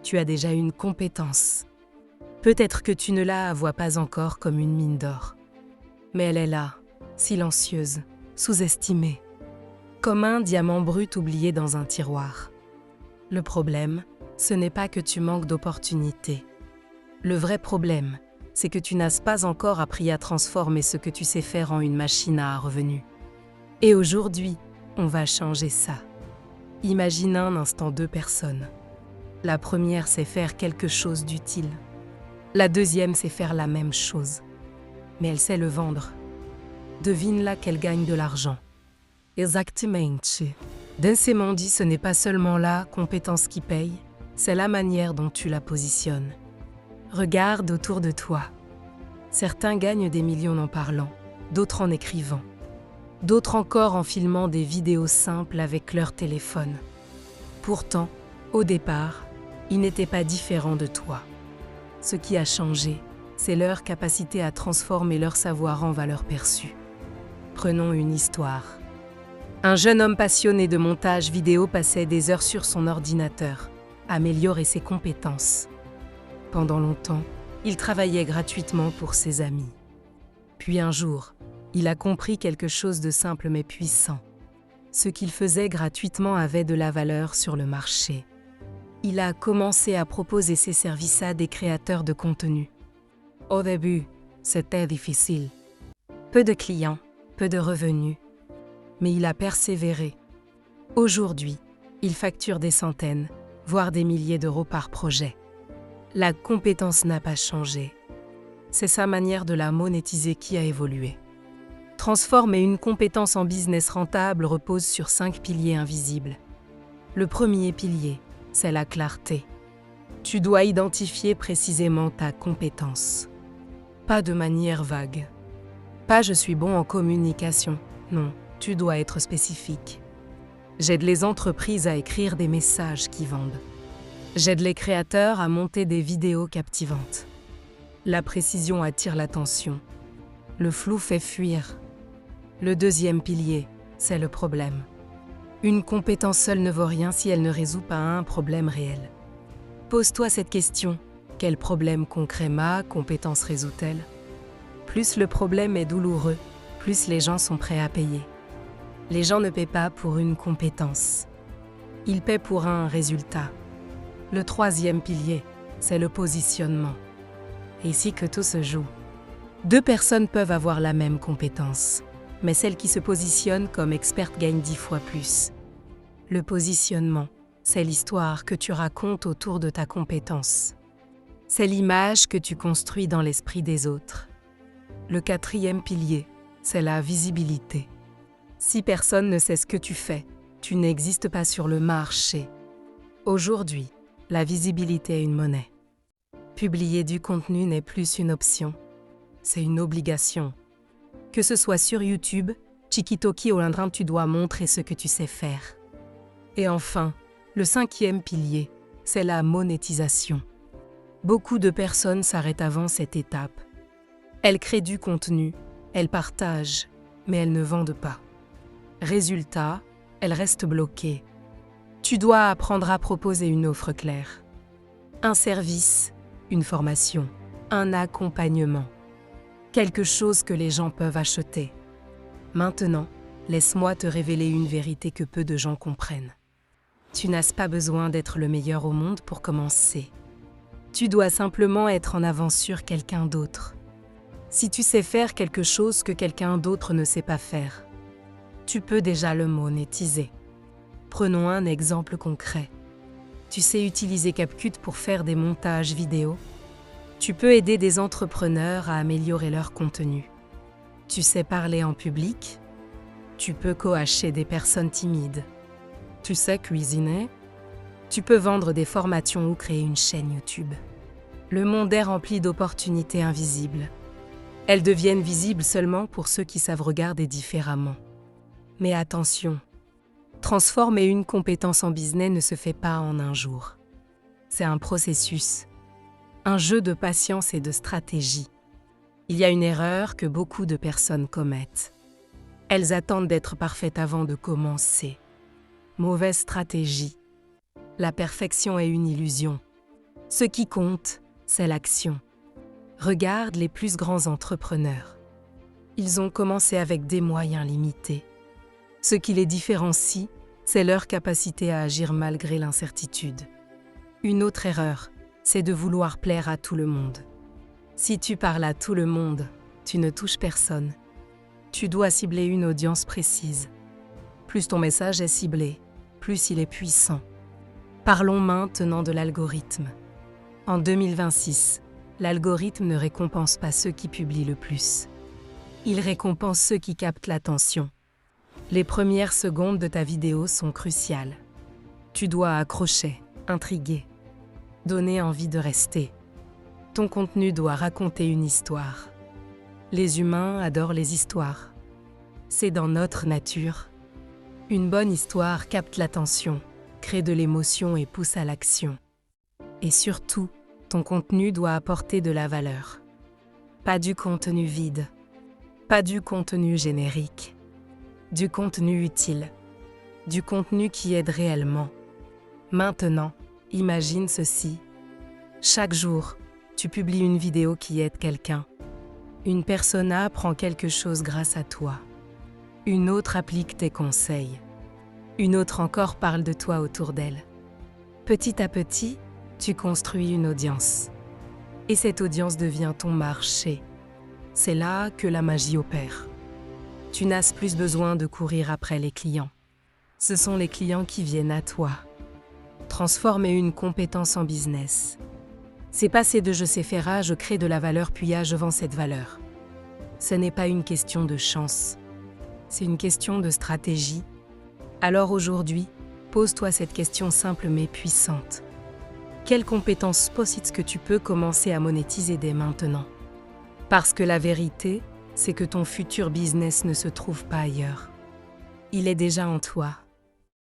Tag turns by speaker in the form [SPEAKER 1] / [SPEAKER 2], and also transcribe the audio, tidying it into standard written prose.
[SPEAKER 1] tu as déjà une compétence. Peut-être que tu ne la vois pas encore comme une mine d'or. Mais elle est là, silencieuse, sous-estimée, comme un diamant brut oublié dans un tiroir. Le problème, ce n'est pas que tu manques d'opportunités. Le vrai problème, c'est que tu n'as pas encore appris à transformer ce que tu sais faire en une machine à revenus. Et aujourd'hui, on va changer ça. Imagine un instant 2 personnes. La première, c'est faire quelque chose d'utile. La deuxième, c'est faire la même chose. Mais elle sait le vendre. Devine là qu'elle gagne de l'argent. Exactement. Dans ces mondis, ce n'est pas seulement la compétence qui paye, c'est la manière dont tu la positionnes. Regarde autour de toi. Certains gagnent des millions en parlant, d'autres en écrivant, d'autres encore en filmant des vidéos simples avec leur téléphone. Pourtant, au départ, ils n'étaient pas différents de toi. Ce qui a changé, c'est leur capacité à transformer leur savoir en valeur perçue. Prenons une histoire. Un jeune homme passionné de montage vidéo passait des heures sur son ordinateur, améliorer ses compétences. Pendant longtemps, il travaillait gratuitement pour ses amis. Puis un jour, il a compris quelque chose de simple mais puissant. Ce qu'il faisait gratuitement avait de la valeur sur le marché. Il a commencé à proposer ses services à des créateurs de contenu. Au début, c'était difficile. Peu de clients, peu de revenus. Mais il a persévéré. Aujourd'hui, il facture des centaines, voire des milliers d'euros par projet. La compétence n'a pas changé. C'est sa manière de la monétiser qui a évolué. Transformer une compétence en business rentable repose sur 5 piliers invisibles. Le premier pilier, c'est la clarté. Tu dois identifier précisément ta compétence. Pas de manière vague. Pas « je suis bon en communication ». Non, tu dois être spécifique. J'aide les entreprises à écrire des messages qui vendent. J'aide les créateurs à monter des vidéos captivantes. La précision attire l'attention. Le flou fait fuir. Le deuxième pilier, c'est le problème. Une compétence seule ne vaut rien si elle ne résout pas un problème réel. Pose-toi cette question. Quel problème concret ma compétence résout-elle? Plus le problème est douloureux, plus les gens sont prêts à payer. Les gens ne paient pas pour une compétence. Ils paient pour un résultat. Le troisième pilier, c'est le positionnement. Et ici que tout se joue. 2 personnes peuvent avoir la même compétence, mais celle qui se positionne comme experte gagne 10 fois plus. Le positionnement, c'est l'histoire que tu racontes autour de ta compétence. C'est l'image que tu construis dans l'esprit des autres. Le quatrième pilier, c'est la visibilité. Si personne ne sait ce que tu fais, tu n'existes pas sur le marché. Aujourd'hui, la visibilité est une monnaie. Publier du contenu n'est plus une option, c'est une obligation. Que ce soit sur YouTube, Tiki-Toki ou Lindrin, tu dois montrer ce que tu sais faire. Et enfin, le cinquième pilier, c'est la monétisation. Beaucoup de personnes s'arrêtent avant cette étape. Elles créent du contenu, elles partagent, mais elles ne vendent pas. Résultat, elles restent bloquées. Tu dois apprendre à proposer une offre claire. Un service, une formation, un accompagnement. Quelque chose que les gens peuvent acheter. Maintenant, laisse-moi te révéler une vérité que peu de gens comprennent. Tu n'as pas besoin d'être le meilleur au monde pour commencer. Tu dois simplement être en avance sur quelqu'un d'autre. Si tu sais faire quelque chose que quelqu'un d'autre ne sait pas faire, tu peux déjà le monétiser. Prenons un exemple concret. Tu sais utiliser CapCut pour faire des montages vidéo. Tu peux aider des entrepreneurs à améliorer leur contenu. Tu sais parler en public. Tu peux coacher des personnes timides. Tu sais cuisiner. Tu peux vendre des formations ou créer une chaîne YouTube. Le monde est rempli d'opportunités invisibles. Elles deviennent visibles seulement pour ceux qui savent regarder différemment. Mais attention, transformer une compétence en business ne se fait pas en un jour. C'est un processus, un jeu de patience et de stratégie. Il y a une erreur que beaucoup de personnes commettent. Elles attendent d'être parfaites avant de commencer. Mauvaise stratégie. La perfection est une illusion. Ce qui compte, c'est l'action. Regarde les plus grands entrepreneurs. Ils ont commencé avec des moyens limités. Ce qui les différencie, c'est leur capacité à agir malgré l'incertitude. Une autre erreur, c'est de vouloir plaire à tout le monde. Si tu parles à tout le monde, tu ne touches personne. Tu dois cibler une audience précise. Plus ton message est ciblé, plus il est puissant. Parlons maintenant de l'algorithme. En 2026, l'algorithme ne récompense pas ceux qui publient le plus. Il récompense ceux qui captent l'attention. Les premières secondes de ta vidéo sont cruciales. Tu dois accrocher, intriguer, donner envie de rester. Ton contenu doit raconter une histoire. Les humains adorent les histoires. C'est dans notre nature. Une bonne histoire capte l'attention, crée de l'émotion et pousse à l'action. Et surtout, ton contenu doit apporter de la valeur. Pas du contenu vide, pas du contenu générique, du contenu utile, du contenu qui aide réellement. Maintenant, imagine ceci. Chaque jour, tu publies une vidéo qui aide quelqu'un. Une personne apprend quelque chose grâce à toi. Une autre applique tes conseils. Une autre encore parle de toi autour d'elle. Petit à petit, tu construis une audience. Et cette audience devient ton marché. C'est là que la magie opère. Tu n'as plus besoin de courir après les clients. Ce sont les clients qui viennent à toi. Transformer une compétence en business. C'est passer de je sais faire à je crée de la valeur puis à je vends cette valeur. Ce n'est pas une question de chance. C'est une question de stratégie. Alors aujourd'hui, pose-toi cette question simple mais puissante. Quelles compétences possèdes-tu que tu peux commencer à monétiser dès maintenant? Parce que la vérité, c'est que ton futur business ne se trouve pas ailleurs. Il est déjà en toi.